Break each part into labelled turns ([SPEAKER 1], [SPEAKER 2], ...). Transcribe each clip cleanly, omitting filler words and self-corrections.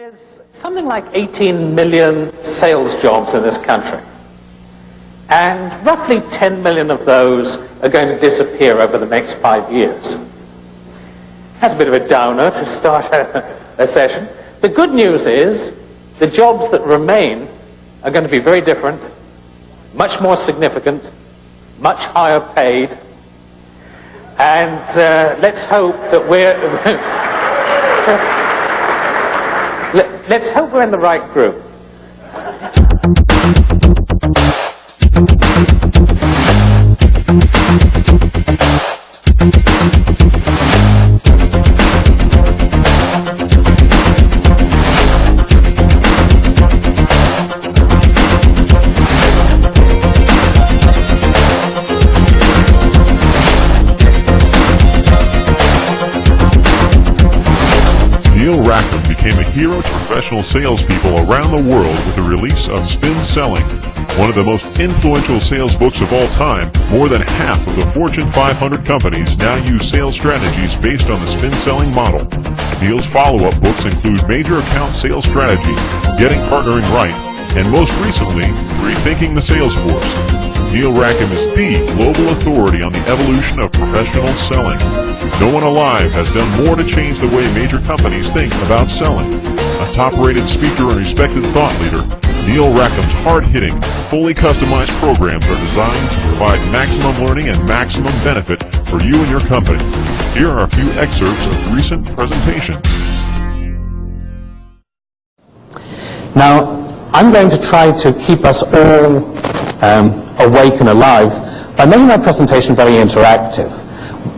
[SPEAKER 1] There's something like 18 million sales jobs in this country, and roughly 10 million of those are going to disappear over the next 5 years. That's a bit of a downer to start a session. The good news is the jobs that remain are going to be very different, much more significant, much higher paid, and let's hope that let's hope we're in the right group.
[SPEAKER 2] Rackham became a hero to professional salespeople around the world with the release of Spin Selling, one of the most influential sales books of all time. More than half of the Fortune 500 companies now use sales strategies based on the Spin Selling model. Neil's follow-up books include Major Account Sales Strategy, Getting Partnering Right, and most recently, Rethinking the Sales Force. Neil Rackham is the global authority on the evolution of professional selling. No one alive has done more to change the way major companies think about selling. A top-rated speaker and respected thought leader, Neil Rackham's hard-hitting, fully customized programs are designed to provide maximum learning and maximum benefit for you and your company. Here are a few excerpts of recent presentations.
[SPEAKER 3] Now, I'm going to try to keep us all awake and alive by making my presentation very interactive.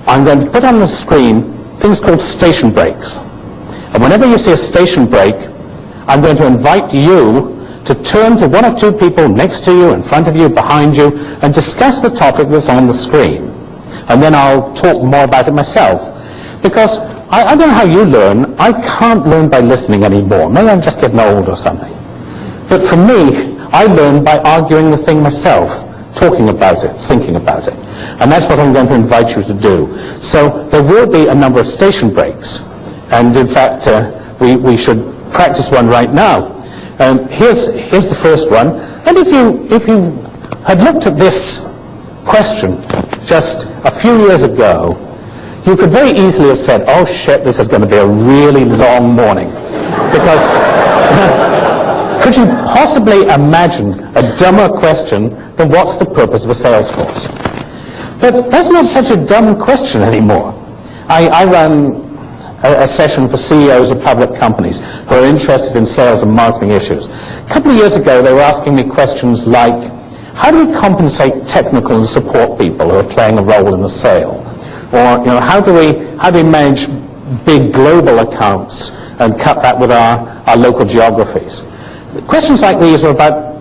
[SPEAKER 3] I'm going to put on the screen things called station breaks. And whenever you see a station break, I'm going to invite you to turn to one or two people next to you, in front of you, behind you, and discuss the topic that's on the screen. And then I'll talk more about it myself. Because I don't know how you learn. I can't learn by listening anymore. Maybe I'm just getting old or something. But for me, I learn by arguing the thing myself, talking about it, thinking about it. And that's what I'm going to invite you to do. So there will be a number of station breaks. And in fact, we should practice one right now. Here's the first one. And if you had looked at this question just a few years ago, you could very easily have said, oh shit, this is going to be a really long morning. Because could you possibly imagine a dumber question than what's the purpose of a sales force? But that's not such a dumb question anymore. I ran a session for CEOs of public companies who are interested in sales and marketing issues. A couple of years ago, they were asking me questions like, how do we compensate technical and support people who are playing a role in the sale? Or, how do we manage big global accounts and cut that with our local geographies? Questions like these are about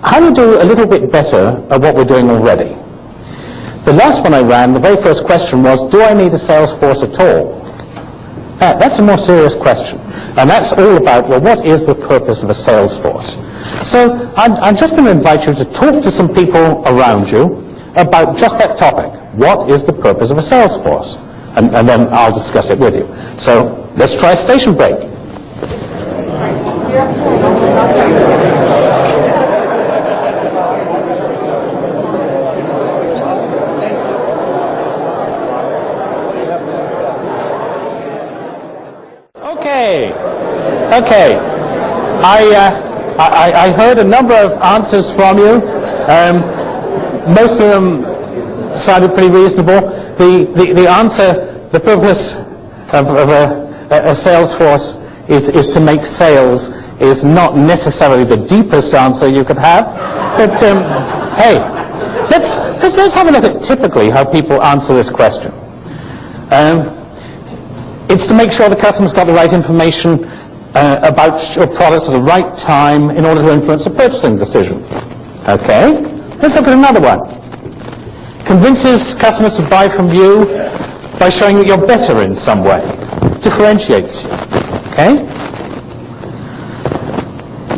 [SPEAKER 3] how do we do a little bit better at what we're doing already. The last one I ran, the very first question was, do I need a sales force at all? That's a more serious question. And that's all about, well, what is the purpose of a sales force? So I'm just going to invite you to talk to some people around you about just that topic. What is the purpose of a sales force? And then I'll discuss it with you. So let's try a station break. Okay. I heard a number of answers from you. Most of them sounded pretty reasonable. The answer, the purpose of a sales force is to make sales is not necessarily the deepest answer you could have. But hey, let's have a look at typically how people answer this question. It's to make sure the customer's got the right information about your products at the right time in order to influence a purchasing decision. Okay, let's look at another one. Convinces customers to buy from you by showing that you're better in some way. Differentiates you. Okay?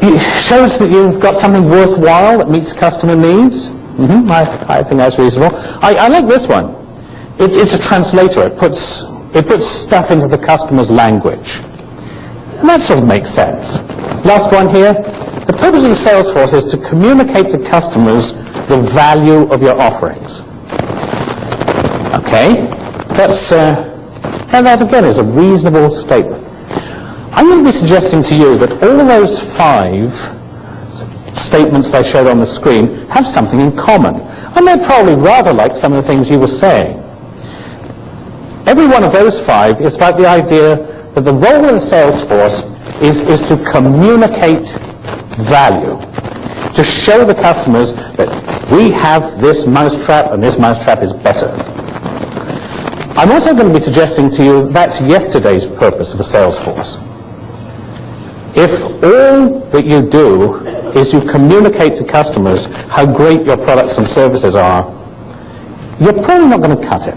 [SPEAKER 3] It shows that you've got something worthwhile that meets customer needs. I think that's reasonable. I like this one. It's a translator. It puts stuff into the customer's language. And that sort of makes sense. Last one here. The purpose of the sales force is to communicate to customers the value of your offerings. Okay? And that again is a reasonable statement. I'm going to be suggesting to you that all of those 5 statements I showed on the screen have something in common. And they're probably rather like some of the things you were saying. Every one of those 5 is about the idea that the role of the sales force is to communicate value, to show the customers that we have this mousetrap and this mousetrap is better. I'm also going to be suggesting to you that's yesterday's purpose of a sales force. If all that you do is you communicate to customers how great your products and services are, you're probably not going to cut it.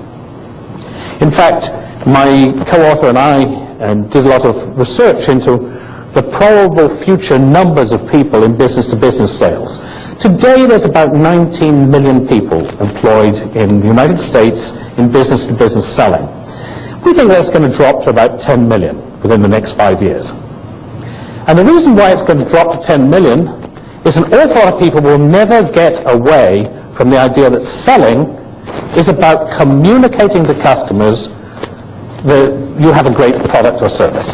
[SPEAKER 3] In fact, my co-author and I did a lot of research into the probable future numbers of people in business-to-business sales. Today there's about 19 million people employed in the United States in business-to-business selling. We think that's going to drop to about 10 million within the next 5 years. And the reason why it's going to drop to 10 million is an awful lot of people will never get away from the idea that selling is about communicating to customers that you have a great product or service.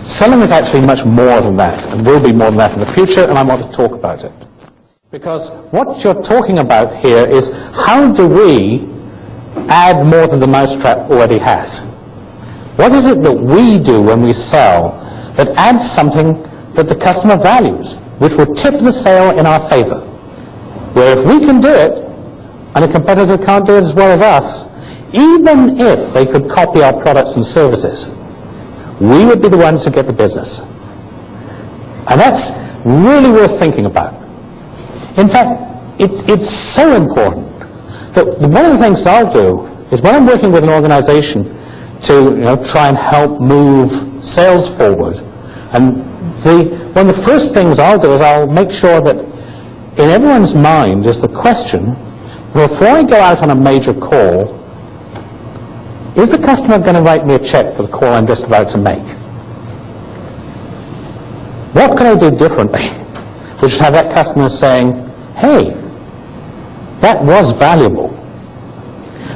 [SPEAKER 3] Selling is actually much more than that, and will be more than that in the future, and I want to talk about it. Because what you're talking about here is how do we add more than the mousetrap already has? What is it that we do when we sell that adds something that the customer values, which will tip the sale in our favor? Where if we can do it, and a competitor can't do it as well as us, even if they could copy our products and services, we would be the ones who get the business. And that's really worth thinking about. In fact, it's so important that one of the things I'll do is when I'm working with an organization to try and help move sales forward, and one of the first things I'll do is I'll make sure that in everyone's mind is the question, before I go out on a major call, is the customer going to write me a check for the call I'm just about to make? What can I do differently? Which would have that customer saying, hey, that was valuable.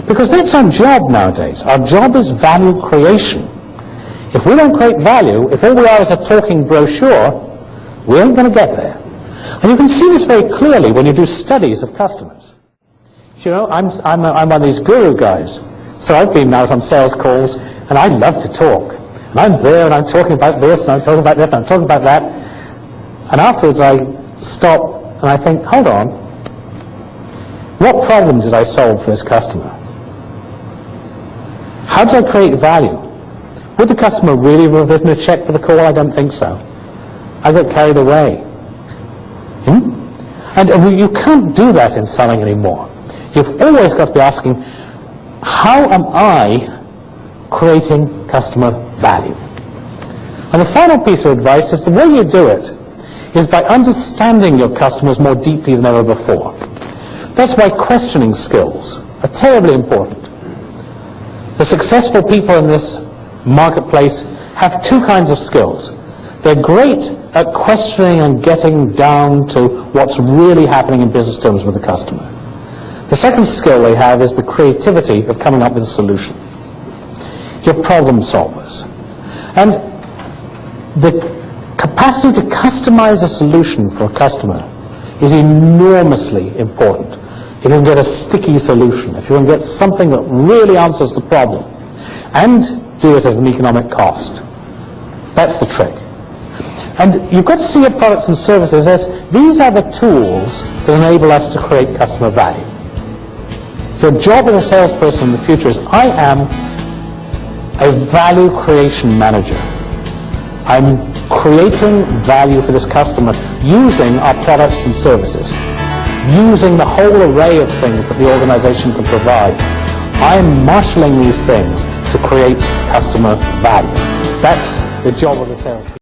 [SPEAKER 3] Because that's our job nowadays. Our job is value creation. If we don't create value, if all we are is a talking brochure, we ain't going to get there. And you can see this very clearly when you do studies of customers. I'm one of these guru guys. So I've been out on sales calls, and I love to talk. And I'm there, and I'm talking about this, and I'm talking about this, and I'm talking about that. And afterwards I stop, and I think, hold on. What problem did I solve for this customer? How did I create value? Would the customer really have written a check for the call? I don't think so. I got carried away. And you can't do that in selling anymore. You've always got to be asking, how am I creating customer value? And the final piece of advice is the way you do it is by understanding your customers more deeply than ever before. That's why questioning skills are terribly important. The successful people in this marketplace have 2 kinds of skills. They're great at questioning and getting down to what's really happening in business terms with the customer. The second skill they have is the creativity of coming up with a solution. You're problem solvers. And the capacity to customize a solution for a customer is enormously important. If you can get a sticky solution, if you can get something that really answers the problem, and do it at an economic cost, that's the trick. And you've got to see your products and services as these are the tools that enable us to create customer value. Your job as a salesperson in the future is, I am a value creation manager. I'm creating value for this customer using our products and services, using the whole array of things that the organization can provide. I'm marshalling these things to create customer value. That's the job of the salespeople.